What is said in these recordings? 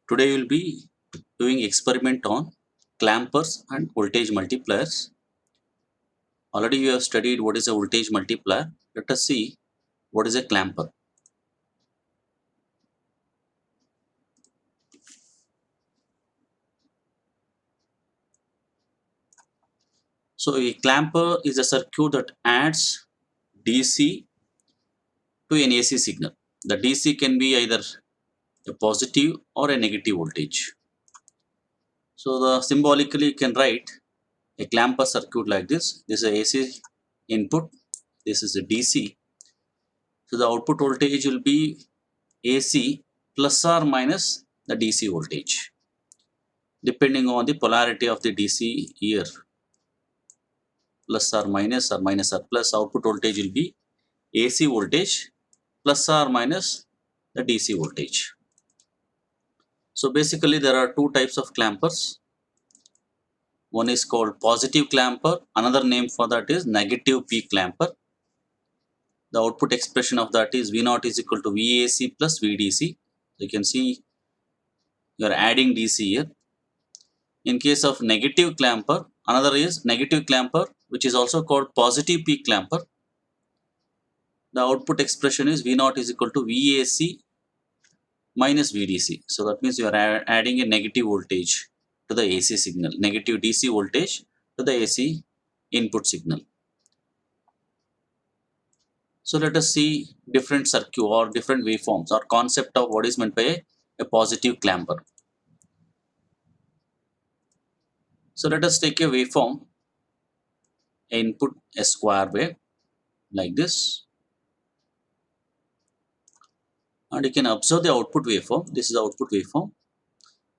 Today we will be doing experiment on clampers and voltage multipliers. Already you have studied what is a voltage multiplier. Let us see what is a clamper. So a clamper is a circuit that adds DC to an AC signal. The DC can be either a positive or a negative voltage. So the symbolically you can write a clamper circuit like this. This is a AC input. This is a DC. So the output voltage will be AC plus or minus the DC voltage depending on the polarity of the DC here, plus or minus or plus. Output voltage will be AC voltage plus or minus the DC voltage. So basically there are two types of clampers. One is called positive clamper, another name for that is negative peak clamper. The output expression of that is V0 is equal to VAC plus VDC. You can see you are adding DC here. In case of negative clamper, another is negative clamper, which is also called positive peak clamper. The output expression is V0 is equal to VAC minus VDC. So that means you are adding a negative voltage to the AC signal, negative DC voltage to the AC input signal. So let us see different circuit or different waveforms or concept of what is meant by a positive clamper. So let us take a waveform, input a square wave like this, and you can observe the output waveform. This is the output waveform.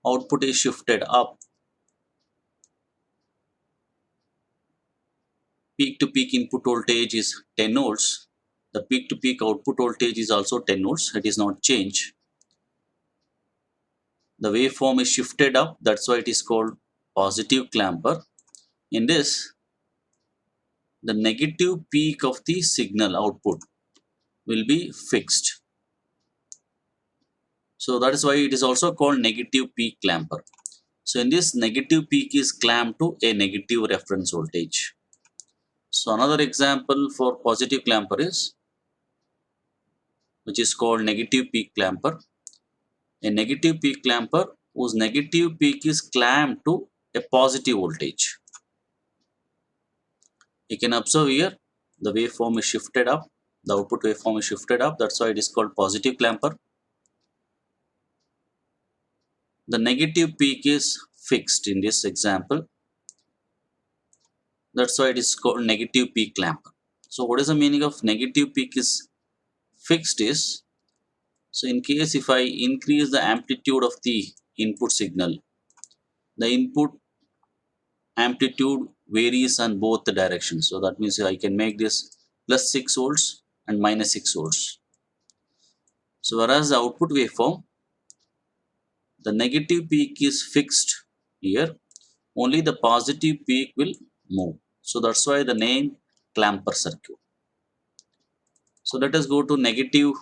Output is shifted up. Peak to peak input voltage is 10 volts. The peak to peak output voltage is also 10 volts. It is not changed. The waveform is shifted up. That's why it is called positive clamper. In this, the negative peak of the signal output will be fixed. So that is why it is also called negative peak clamper. So in this, negative peak is clamped to a negative reference voltage. So another example for positive clamper is, which is called negative peak clamper. A negative peak clamper whose negative peak is clamped to a positive voltage. You can observe here the waveform is shifted up, the output waveform is shifted up, that's why it is called positive clamper. The negative peak is fixed in this example, that's why it is called negative peak clamper. So what is the meaning of negative peak is fixed is, so in case if I increase the amplitude of the input signal, the input amplitude varies on both the directions. So that means I can make this plus 6 volts and minus 6 volts. So whereas the output waveform, the negative peak is fixed here, only the positive peak will move. So that's why the name clamper circuit. So let us go to negative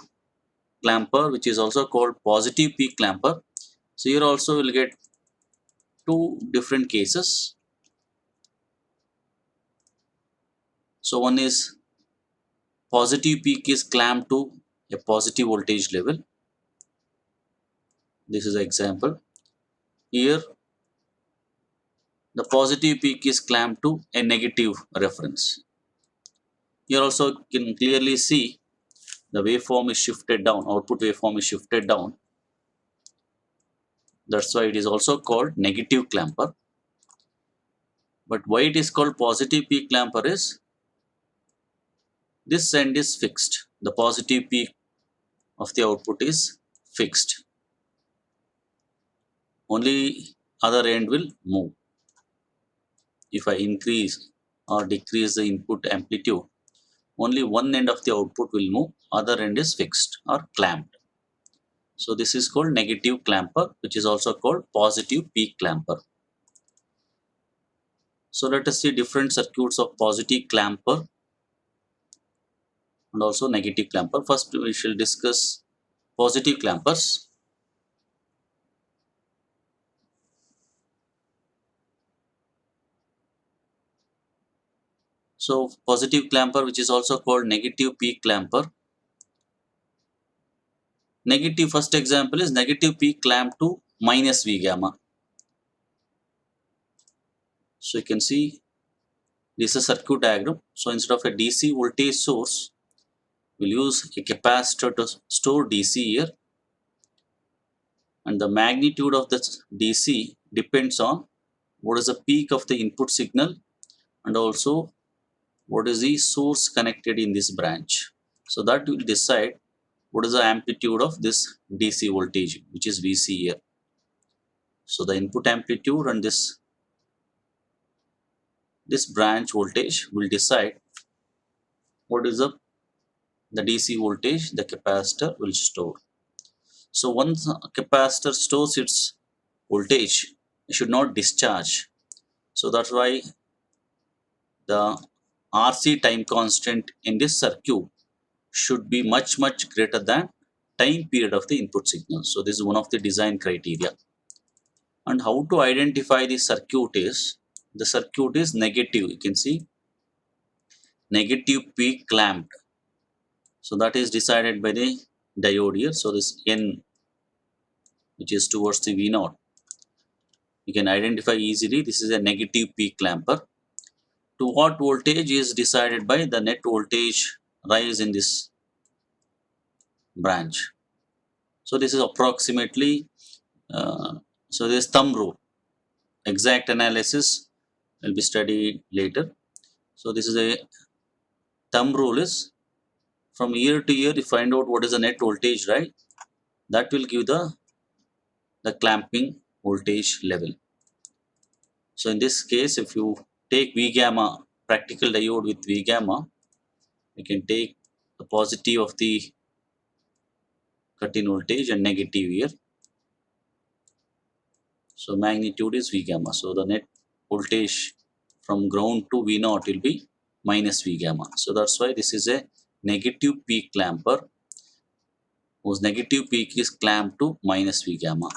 clamper, which is also called positive peak clamper. So here also we'll get two different cases. So one is positive peak is clamped to a positive voltage level. This is an example. Here the positive peak is clamped to a negative reference. Here also you can clearly see the waveform is shifted down, output waveform is shifted down. That's why it is also called negative clamper. But why it is called positive peak clamper is, this end is fixed. The positive peak of the output is fixed. Only other end will move. If I increase or decrease the input amplitude, only one end of the output will move, other end is fixed or clamped. So this is called negative clamper, which is also called positive peak clamper. So let us see different circuits of positive clamper and also negative clamper. First we shall discuss positive clampers. So positive clamper, which is also called negative peak clamper. Negative, first example is negative peak clamp to minus V gamma. So you can see this is a circuit diagram. So instead of a DC voltage source, we'll use a capacitor to store DC here, and the magnitude of the DC depends on what is the peak of the input signal and also what is the source connected in this branch. So that will decide what is the amplitude of this DC voltage, which is VC here. So the input amplitude and this branch voltage will decide what is the DC voltage the capacitor will store. So once a capacitor stores its voltage, it should not discharge. So that's why the RC time constant in this circuit should be much greater than time period of the input signal. So this is one of the design criteria. And how to identify the circuit is, the circuit is negative, you can see negative peak clamped. So that is decided by the diode here. So this N, which is towards the V0, you can identify easily. This is a negative peak clamper. To what voltage is decided by the net voltage rise in this branch. So this is approximately, so this thumb rule. Exact analysis will be studied later. So this is a thumb rule is from year to year you find out what is the net voltage, right? That will give the clamping voltage level. So in this case, if you take V gamma, practical diode with V gamma, you can take the positive of the cut-in voltage and negative here. So magnitude is V gamma. So the net voltage from ground to V0 will be minus V gamma. So that's why this is a negative peak clamper whose negative peak is clamped to minus V gamma.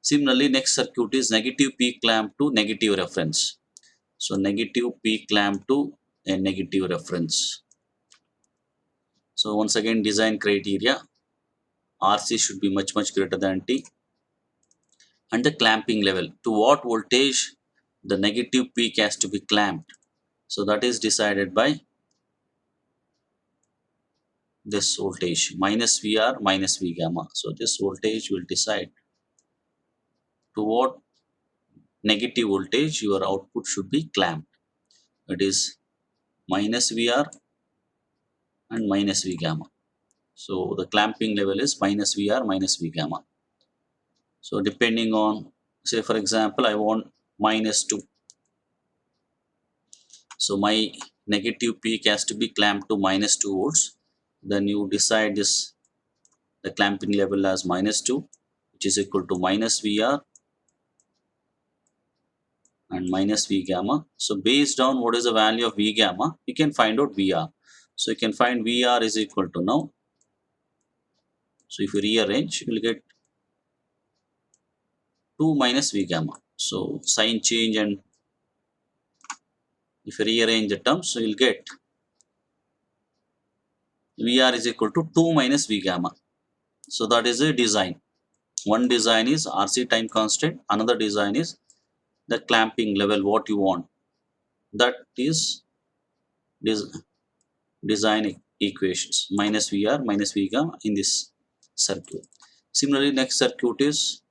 Similarly, next circuit is negative peak clamp to negative reference. So negative peak clamp to a negative reference. So once again, design criteria, RC should be much greater than T, and the clamping level, to what voltage the negative peak has to be clamped. So that is decided by this voltage minus VR minus V gamma. So this voltage will decide to what negative voltage your output should be clamped. It is minus VR and minus V gamma. So the clamping level is minus VR minus V gamma. So depending on, say for example, I want minus 2. So my negative peak has to be clamped to minus 2 volts. Then you decide this, the clamping level as minus 2, which is equal to minus VR and minus V gamma. So based on what is the value of V gamma, you can find out VR. So you can find VR is equal to now. So if you rearrange, you will get 2 minus V gamma. So sign change, and if you rearrange the terms, so you will get VR is equal to 2 minus V gamma. So that is a design. One design is RC time constant, another design is the clamping level what you want. That is design equations, minus VR minus V gamma in this circuit. Similarly, next circuit is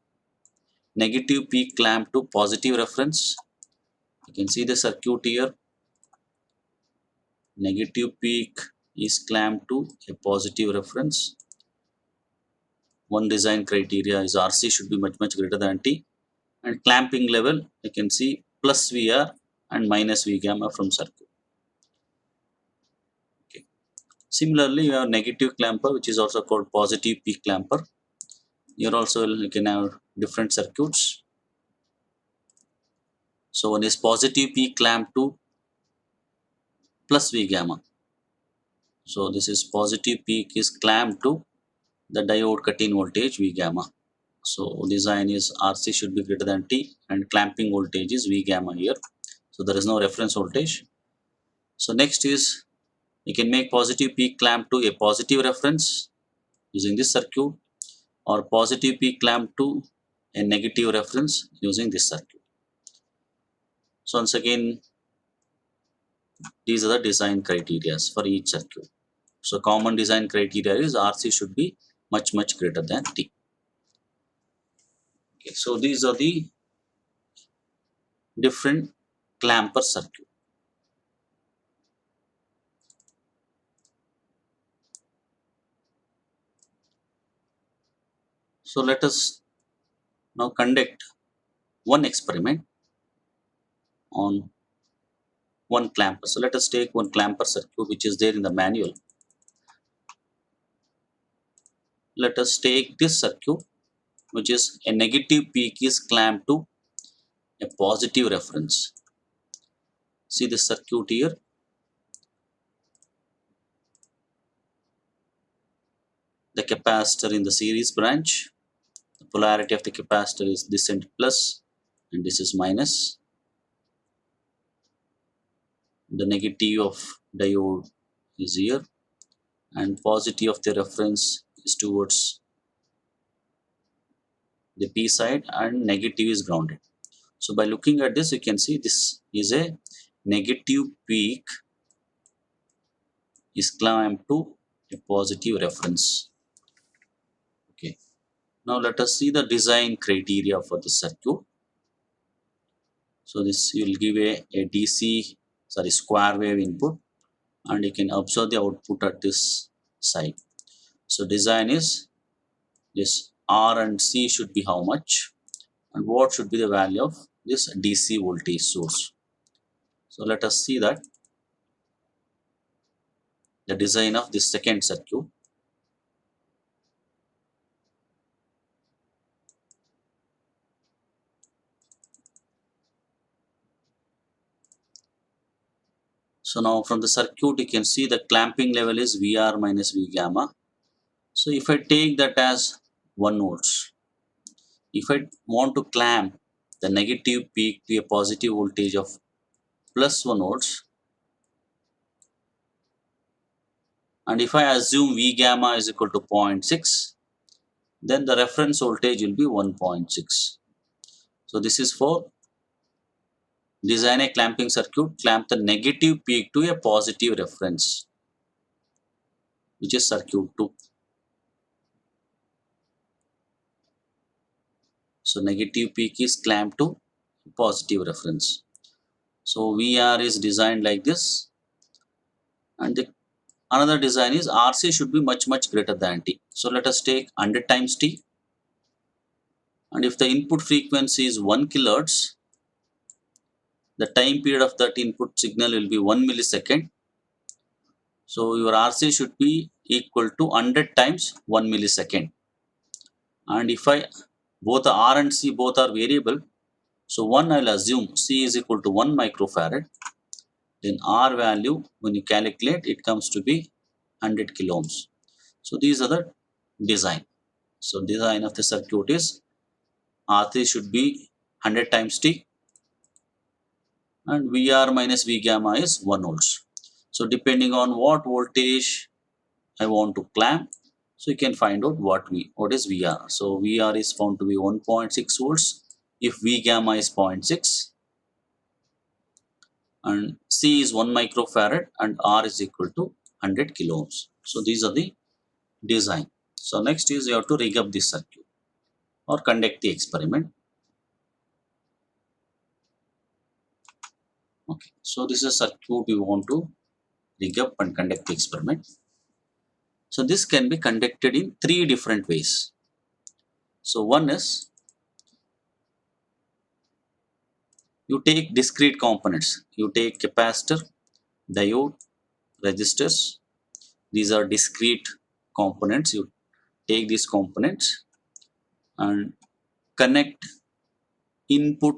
negative peak clamp to positive reference. You can see the circuit here. Negative peak is clamped to a positive reference. One design criteria is RC should be much greater than T, and clamping level you can see plus VR and minus V gamma from circuit. Okay. Similarly, you have negative clamper, which is also called positive peak clamper. Here also you can have different circuits. So one is positive peak clamp to plus V gamma. So this is positive peak is clamped to the diode cut-in voltage V gamma. So design is RC should be greater than T, and clamping voltage is V gamma here. So there is no reference voltage. So next is you can make positive peak clamp to a positive reference using this circuit, or positive peak clamp to a negative reference using this circuit. So once again, these are the design criteria for each circuit. So common design criteria is RC should be much greater than T. Okay, so these are the different clamper circuit. So let us now conduct one experiment on one clamper. So let us take one clamper circuit which is there in the manual. Let us take this circuit which is a negative peak is clamped to a positive reference. See the circuit here. The capacitor in the series branch. The polarity of the capacitor is this end plus and this is minus. The negative of diode is here and positive of the reference is towards the P side and negative is grounded. So by looking at this, you can see this is a negative peak is clamped to a positive reference. Okay. Now let us see the design criteria for the circuit. So this will give a DC, square wave input, and you can observe the output at this side. So design is this R and C should be how much, and what should be the value of this DC voltage source. So let us see that the design of this second circuit. So now from the circuit you can see the clamping level is VR minus V gamma. So if I take that as 1 volts, if I want to clamp the negative peak to a positive voltage of plus 1 volts, and if I assume V gamma is equal to 0.6, then the reference voltage will be 1.6. So this is for design a clamping circuit, clamp the negative peak to a positive reference, which is circuit 2. So negative peak is clamped to positive reference. So VR is designed like this, and another design is RC should be much greater than T. So let us take 100 times T, and if the input frequency is 1 kilohertz, the time period of that input signal will be 1 millisecond. So your RC should be equal to 100 times 1 millisecond. And if I both R and C both are variable, so one I'll assume C is equal to 1 microfarad. Then R value when you calculate it comes to be 100 kilo ohms. So these are the design. So design of the circuit is R3 should be 100 times T and VR minus V gamma is 1 volts. So depending on what voltage I want to clamp, so you can find out what is VR. So VR is found to be 1.6 volts if V gamma is 0.6 and C is 1 microfarad and R is equal to 100 kilo ohms. So these are the design. So next is you have to rig up this circuit or conduct the experiment. Okay, so this is a circuit we want to rig up and conduct the experiment. So this can be conducted in 3 different ways. So one is you take discrete components. You take capacitor, diode, resistors. These are discrete components. You take these components and connect input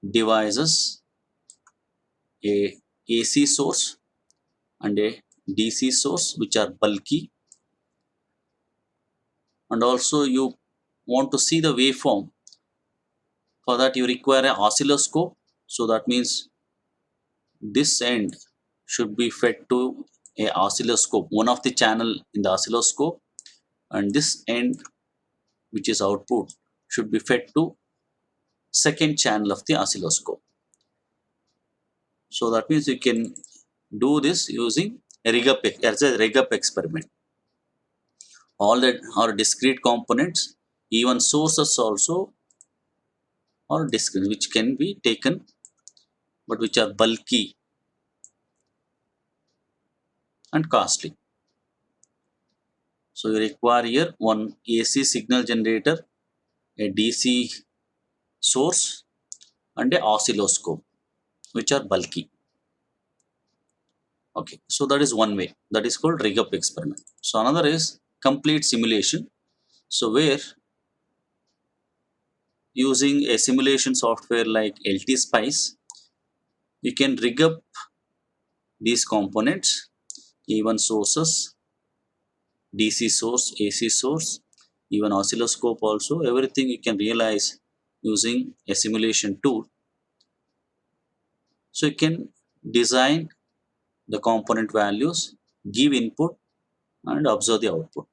devices, a AC source and a DC source which are bulky, and also you want to see the waveform. For that you require an oscilloscope. So that means this end should be fed to a oscilloscope, one of the channel in the oscilloscope, and this end, which is output, should be fed to second channel of the oscilloscope. So that means you can do this using a rig-up experiment. All that are discrete components, even sources also are discrete, which can be taken, but which are bulky and costly. So you require here one AC signal generator, a DC source, and a oscilloscope, which are bulky. Okay, so that is one way. That is called rig-up experiment. So another is complete simulation. So where using a simulation software like LT-Spice, you can rig up these components, even sources, DC source, AC source, even oscilloscope also, everything you can realize using a simulation tool. So you can design the component values, give input and observe the output.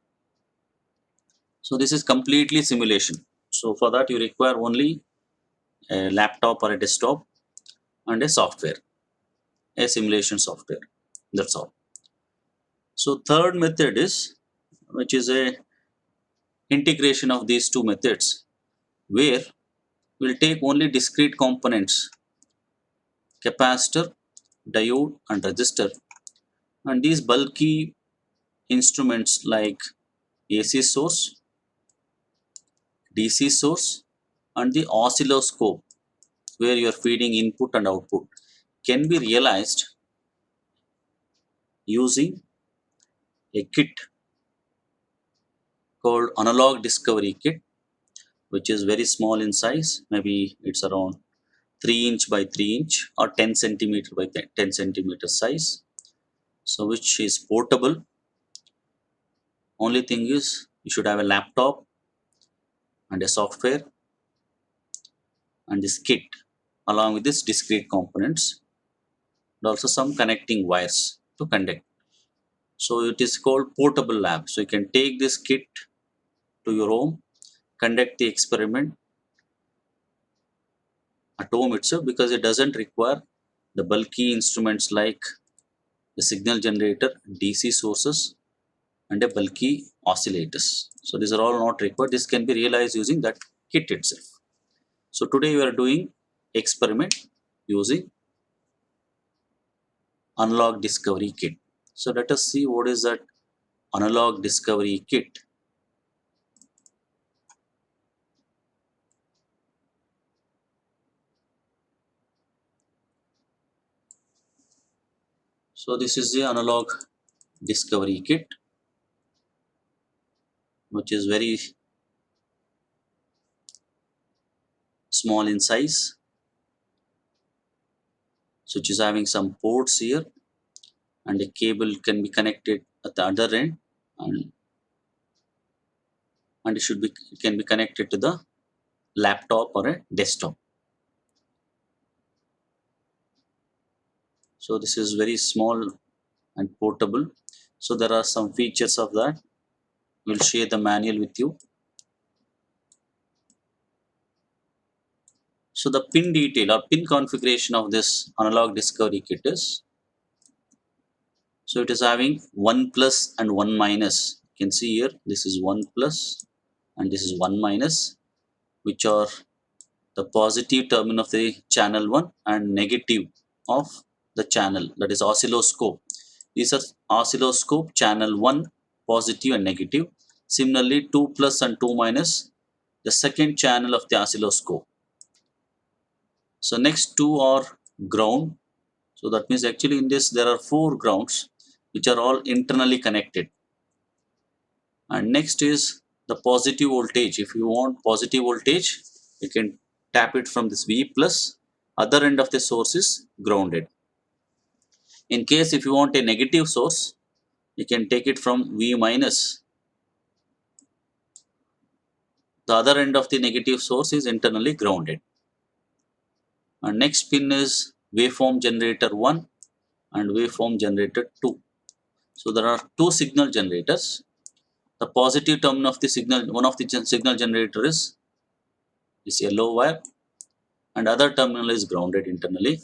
So this is completely simulation. So for that you require only a laptop or a desktop and a software, a simulation software. That's all. So third method is, which is a integration of these two methods, where we'll take only discrete components, capacitor, diode and resistor, and these bulky instruments like AC source, DC source and the oscilloscope, where you are feeding input and output, can be realized using a kit called analog discovery kit, which is very small in size. Maybe it's around 3 inch by 3 inch or 10 centimeter by 10 centimeter size. So which is portable. Only thing is you should have a laptop and a software and this kit along with this discrete components and also some connecting wires to conduct. So it is called portable lab. So you can take this kit to your home, conduct the experiment at home itself, because it doesn't require the bulky instruments like the signal generator, DC sources and a bulky oscillators. So these are all not required. This can be realized using that kit itself. So today we are doing experiment using analog discovery kit. So let us see what is that analog discovery kit. So this is the analog discovery kit, which is very small in size. So it is having some ports here and a cable can be connected at the other end, and it can be connected to the laptop or a desktop. So this is very small and portable. So there are some features of that. We'll share the manual with you. So the pin detail or pin configuration of this analog discovery kit is, so it is having 1 plus and 1 minus. You can see here this is 1 plus and this is 1 minus, which are the positive terminal of the channel 1 and negative of the channel, that is oscilloscope. These are oscilloscope channel 1 positive and negative. Similarly 2 plus and 2 minus, the second channel of the oscilloscope. So next two are ground. So that means actually in this there are 4 grounds which are all internally connected. And next is the positive voltage. If you want positive voltage, you can tap it from this V plus. Other end of the source is grounded. In case if you want a negative source, you can take it from V minus. The other end of the negative source is internally grounded. And next pin is waveform generator 1 and waveform generator 2. So there are two signal generators. The positive terminal of the signal, one of the signal generator is this yellow wire, and other terminal is grounded internally.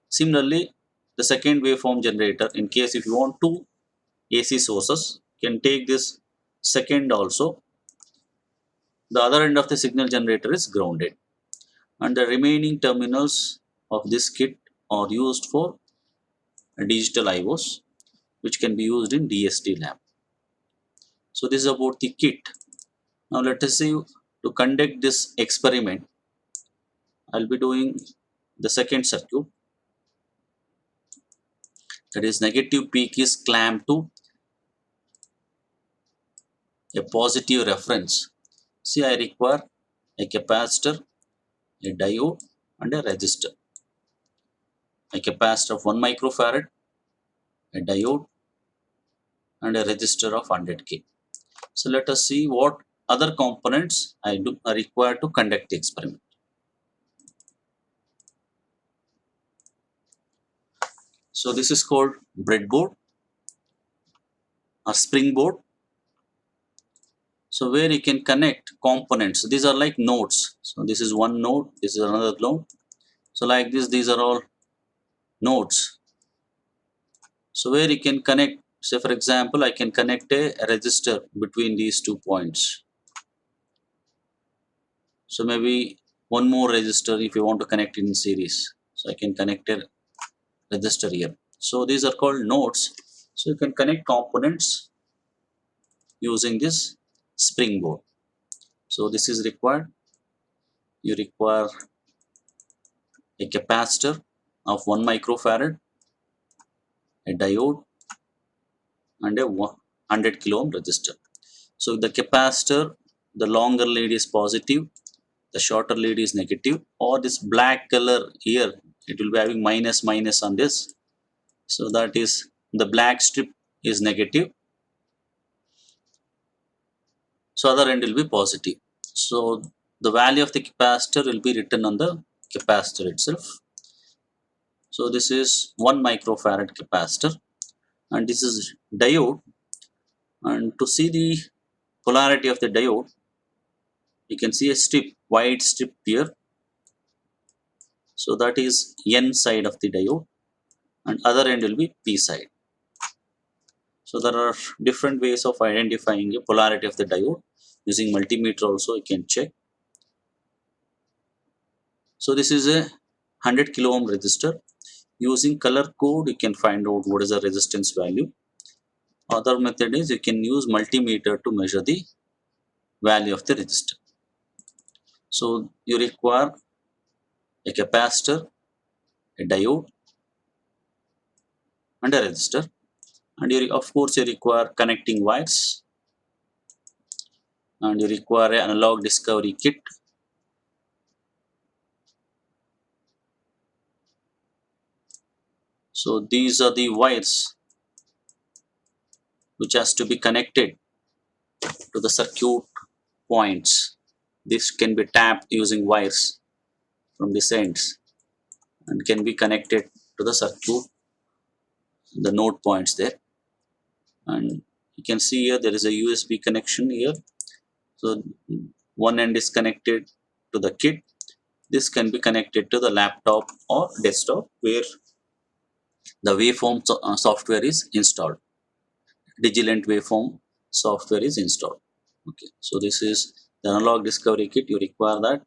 Similarly, the second waveform generator, in case if you want two AC sources, can take this second also. The other end of the signal generator is grounded, and the remaining terminals of this kit are used for digital IOs, which can be used in DSD lab. So this is about the kit. Now let us see, to conduct this experiment, I'll be doing the second circuit, that is negative peak is clamped to a positive reference. See, I require a capacitor, a diode and a resistor. A capacitor of 1 microfarad, a diode and a resistor of 100K. So let us see what other components I require to conduct the experiment. So this is called breadboard or springboard. So where you can connect components. These are like nodes. So this is one node, this is another node. So like this, these are all nodes. So where you can connect, say for example, I can connect a resistor between these 2 points. So maybe one more resistor if you want to connect in series. So I can connect a resistor here. So these are called nodes. So you can connect components using this springboard. So this is required. You require a capacitor of 1 microfarad, a diode and a 100 kilo ohm resistor. So the capacitor, the longer lead is positive, the shorter lead is negative, or this black color here, it will be having minus minus on this. So that is, the black strip is negative, so other end will be positive. So the value of the capacitor will be written on the capacitor itself. So this is 1 microfarad capacitor and this is diode, and to see the polarity of the diode, you can see a strip, white strip here. So that is N side of the diode and other end will be P side. So there are different ways of identifying the polarity of the diode. Using multimeter also you can check. So this is a 100 kilo ohm resistor. Using color code you can find out what is the resistance value. Other method is you can use multimeter to measure the value of the resistor. So you require a capacitor, a diode and a resistor, and you, of course you require connecting wires, and you require an analog discovery kit. So these are the wires which has to be connected to the circuit points. This can be tapped using wires from this ends and can be connected to the circuit, the node points there. And you can see here there is a USB connection here. So one end is connected to the kit. This can be connected to the laptop or desktop where the waveform software is installed. Digilant waveform software is installed. Okay, so this is the analog discovery kit. You require that,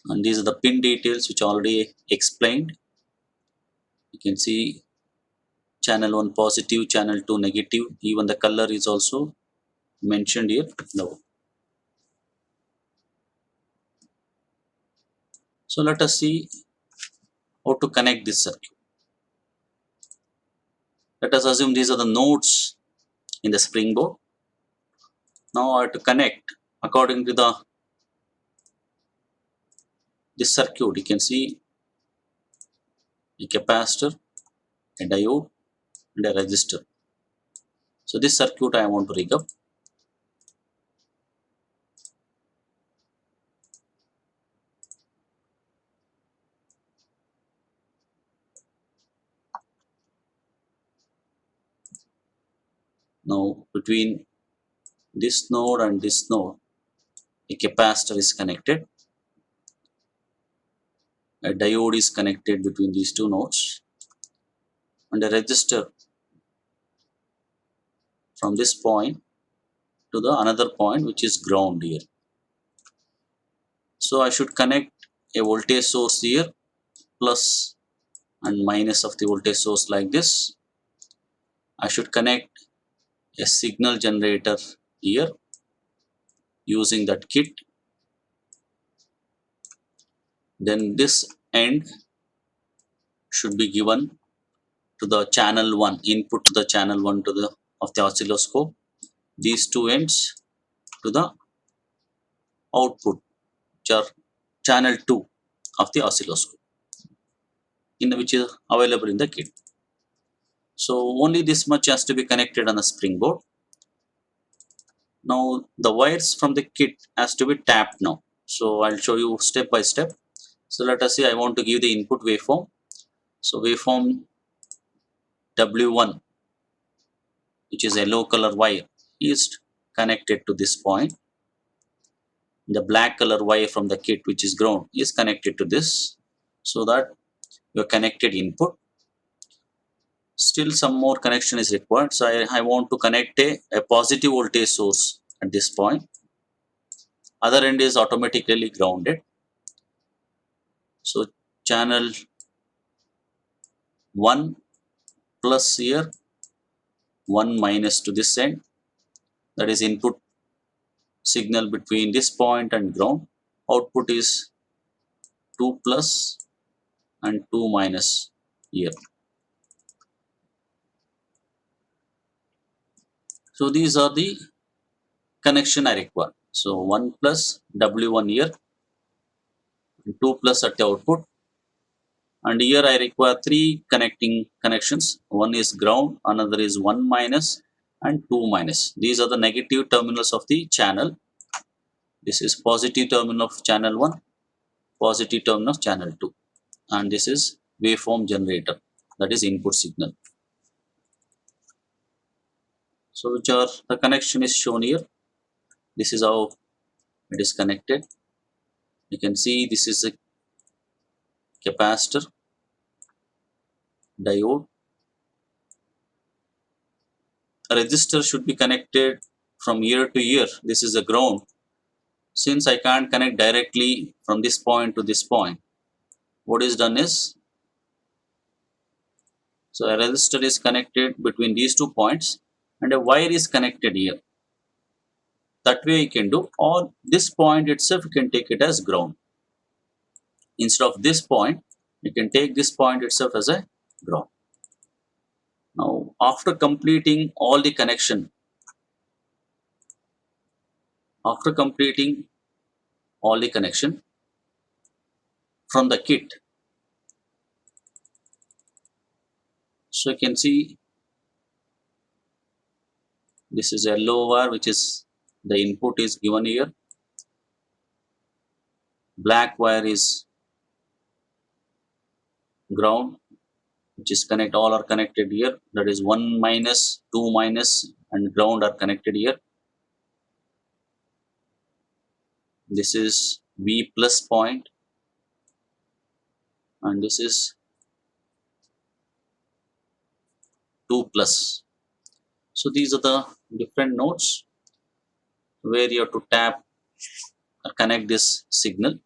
and these are the pin details which already explained. You can see channel 1 positive, channel 2 negative. Even the color is also mentioned here. No. So let us see how to connect this circuit. Let us assume these are the nodes in the springboard. Now I have to connect according to this circuit. You can see a capacitor, a diode and a resistor. So this circuit I want to rig up. Now between this node and this node, a capacitor is connected, a diode is connected between these two nodes, and a resistor from this point to the another point, which is ground here. So I should connect a voltage source here, plus and minus of the voltage source like this. I should connect a signal generator here using that kit. Then this end should be given to the channel 1, input to the channel 1 to the of the oscilloscope. These two ends to the output, which are channel 2 of the oscilloscope, which is available in the kit. So only this much has to be connected on the springboard. Now the wires from the kit has to be tapped now. So I'll show you step by step. So let us say I want to give the input waveform. So waveform W1, which is a low color wire, is connected to this point. The black color wire from the kit, which is ground, is connected to this, so that your connected input. Still some more connection is required. So I want to connect a positive voltage source at this point. Other end is automatically grounded. So channel 1 plus here, 1 minus to this end, that is input signal between this point and ground. Output is 2 plus and 2 minus here. So these are the connection I require. So 1 plus W1 here, 2 plus at the output, and here I require 3 connecting connections. One is ground, another is 1 minus and 2 minus. These are the negative terminals of the channel. This is positive terminal of channel 1, positive terminal of channel 2, and this is waveform generator, that is input signal. So which are the connection is shown here. This is how it is connected. You can see this is a capacitor, diode. A resistor should be connected from here to here. This is the ground. Since I can't connect directly from this point to this point, what is done is, so a resistor is connected between these 2 points and a wire is connected here. That way you can do, or this point itself you can take it as ground. Instead of this point, you can take this point itself as a ground. Now after completing all the connection, from the kit, so you can see this is a low wire, which is the input is given here. Black wire is ground, which is all are connected here. That is 1 minus, 2 minus and ground are connected here. This is V plus point and this is 2 plus. So these are the different nodes where you have to tap or connect this signal,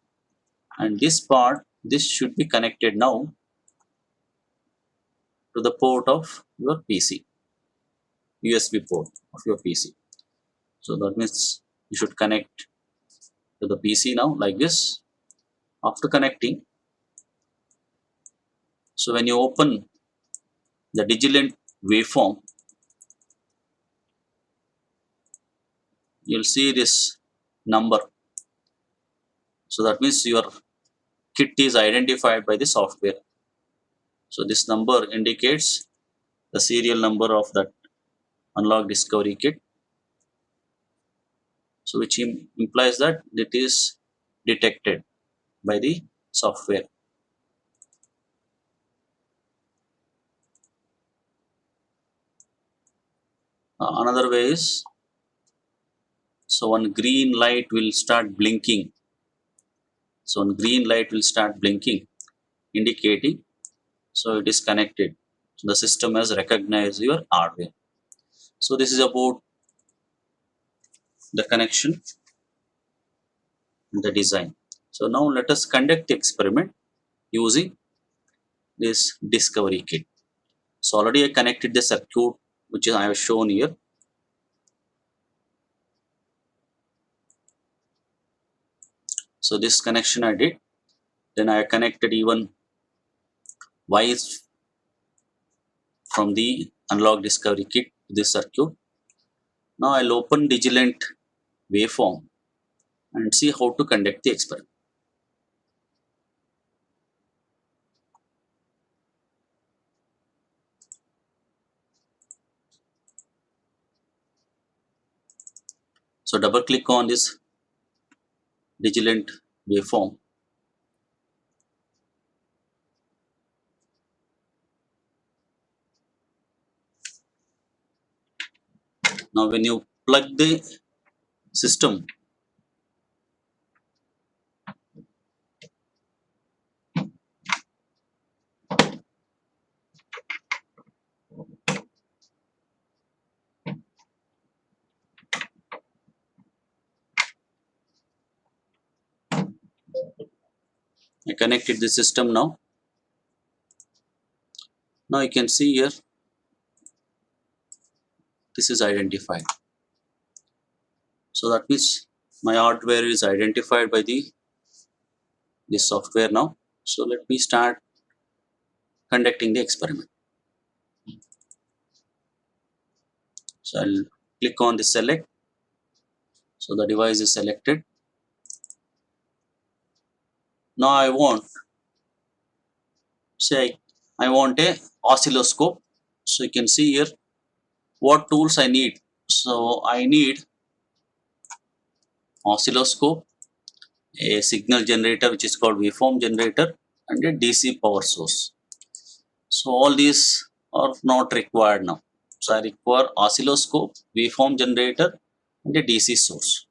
and this part, this should be connected now to the port of your PC, USB port of your PC. So that means you should connect to the PC now like this. After connecting, so when you open the digital waveform, you'll see this number. So that means your kit is identified by the software. So this number indicates the serial number of that unlock discovery kit. So which implies that it is detected by the software. Another way is, so one green light will start blinking. So one green light will start blinking, indicating so it is connected. The system has recognized your hardware. So this is about the connection and the design. So now let us conduct the experiment using this discovery kit. So already I connected the circuit which I have shown here. So this connection I did. Then I connected even wires from the analog discovery kit to this circuit. Now I'll open Digilant waveform and see how to conduct the experiment. So double click on this Digilant waveform. Now when you plug the system, I connected the system now. Now you can see here this is identified. So that means my hardware is identified by the this software now. So let me start conducting the experiment. So I'll click on the select. So the device is selected. Now I want, say I want a oscilloscope. So you can see here what tools I need. So I need oscilloscope, a signal generator which is called waveform generator, and a DC power source. So all these are not required now. So I require oscilloscope, waveform generator, and a DC source.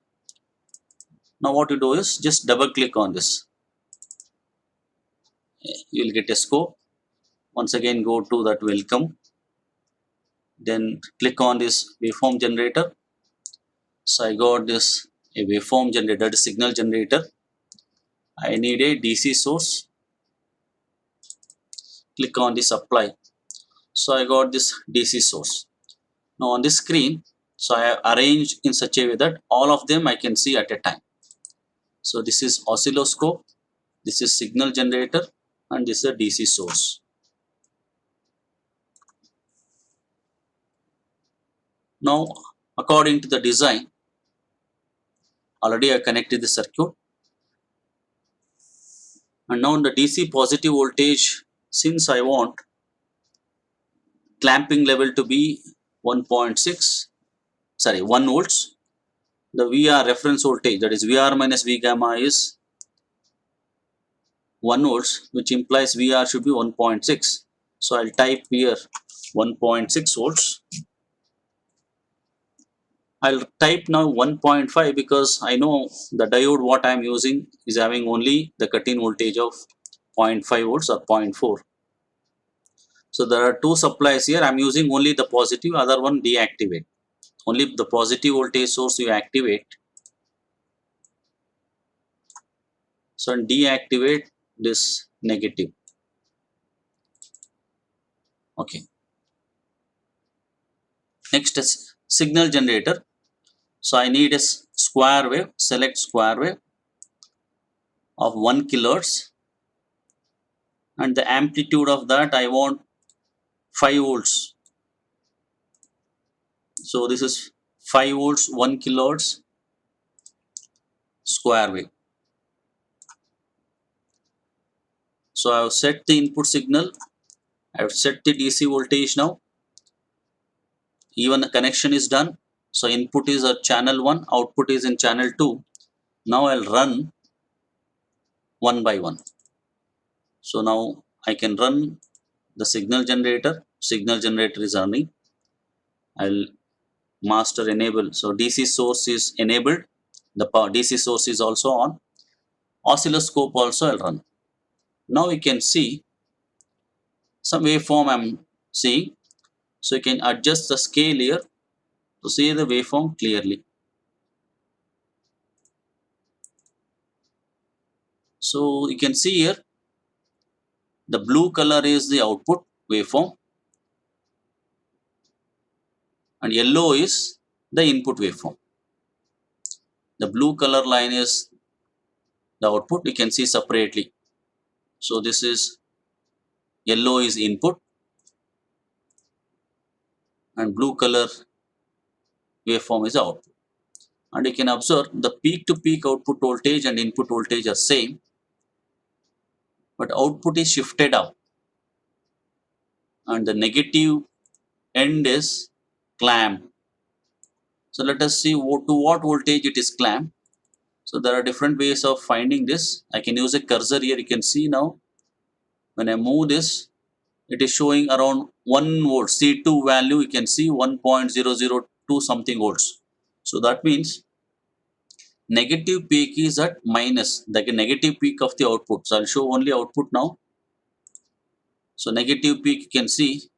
Now what you do is just double click on this. You will get a scope. Once again go to that welcome. Then click on this waveform generator. So I got this a waveform generator, the signal generator. I need a DC source. Click on the supply. So I got this DC source. Now on this screen, so I have arranged in such a way that all of them I can see at a time. So this is oscilloscope, this is signal generator, and this is a DC source. Now according to the design, already I connected the circuit, and now the DC positive voltage, since I want clamping level to be 1.6, sorry 1 volts, the VR reference voltage, that is VR minus V gamma, is 1 volts, which implies VR should be 1.6. So I'll type here 1.6 volts. I'll type now 1.5 because I know the diode what I'm using is having only the cut-in voltage of 0.5 volts or zero 0.4. So there are two supplies here. I'm using only the positive, other one deactivate. Only the positive voltage source you activate. So deactivate this negative. Okay. Next is signal generator. So I need a square wave, select square wave of 1 kilohertz, and the amplitude of that I want 5 volts. So this is 5 volts 1 kilohertz square wave. So I have set the input signal, I have set the DC voltage now, even the connection is done. So input is a channel 1, output is in channel 2. Now I'll run one by one. So now I can run the signal generator is running. I'll master enable. So DC source is enabled. The power DC source is also on. Oscilloscope also I'll run. Now we can see some waveform I'm seeing. So you can adjust the scale here to see the waveform clearly. So you can see here the blue color is the output waveform and yellow is the input waveform. The blue color line is the output, you can see separately. So this is yellow is input and blue color waveform is output. And you can observe the peak to peak output voltage and input voltage are same, but output is shifted up and the negative end is clamped. So let us see to what voltage it is clamped. So there are different ways of finding this. I can use a cursor here. You can see now when I move this, it is showing around 1 volt. C2 value you can see 1.002 something volts. So that means negative peak is at minus, the negative peak of the output. So I'll show only output now. So negative peak you can see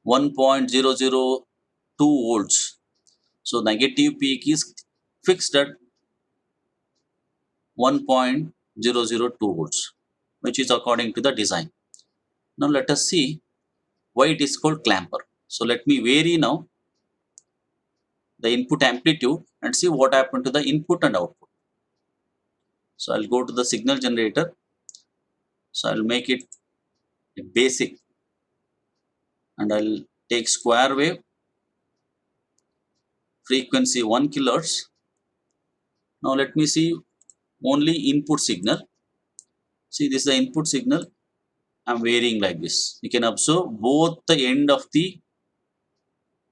1.002 volts. So negative peak is fixed at 1.002 volts, which is according to the design. Now let us see why it is called clamper. So let me vary now the input amplitude and see what happened to the input and output. So I'll go to the signal generator. So I'll make it a basic and I'll take square wave, frequency 1 kHz. Now let me see only input signal. See, this is the input signal. I'm varying like this. You can observe both the end of the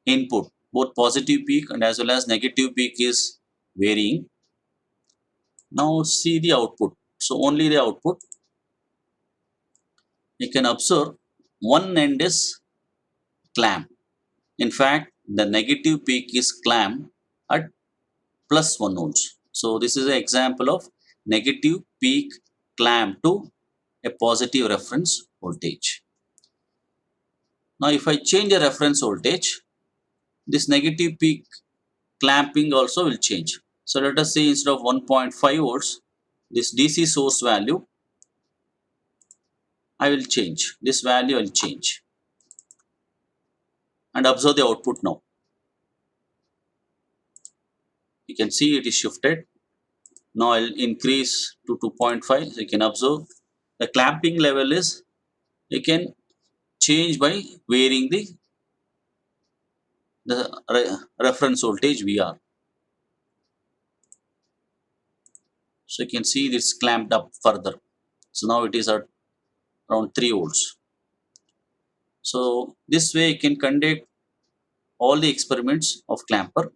input, both positive peak and as well as negative peak is varying. Now see the output. So only the output. You can observe one end is clamped. In fact, the negative peak is clamped at plus 1 volts. So this is an example of negative peak clamp to a positive reference voltage. Now if I change a reference voltage, this negative peak clamping also will change. So let us say instead of 1.5 volts, this DC source value I will change. This value I will change. And observe the output now. You can see it is shifted. Now I'll increase to 2.5. So you can observe the clamping level is, you can change by varying the reference voltage VR. So you can see this clamped up further. So now it is at around 3 volts. So this way you can conduct all the experiments of clamper.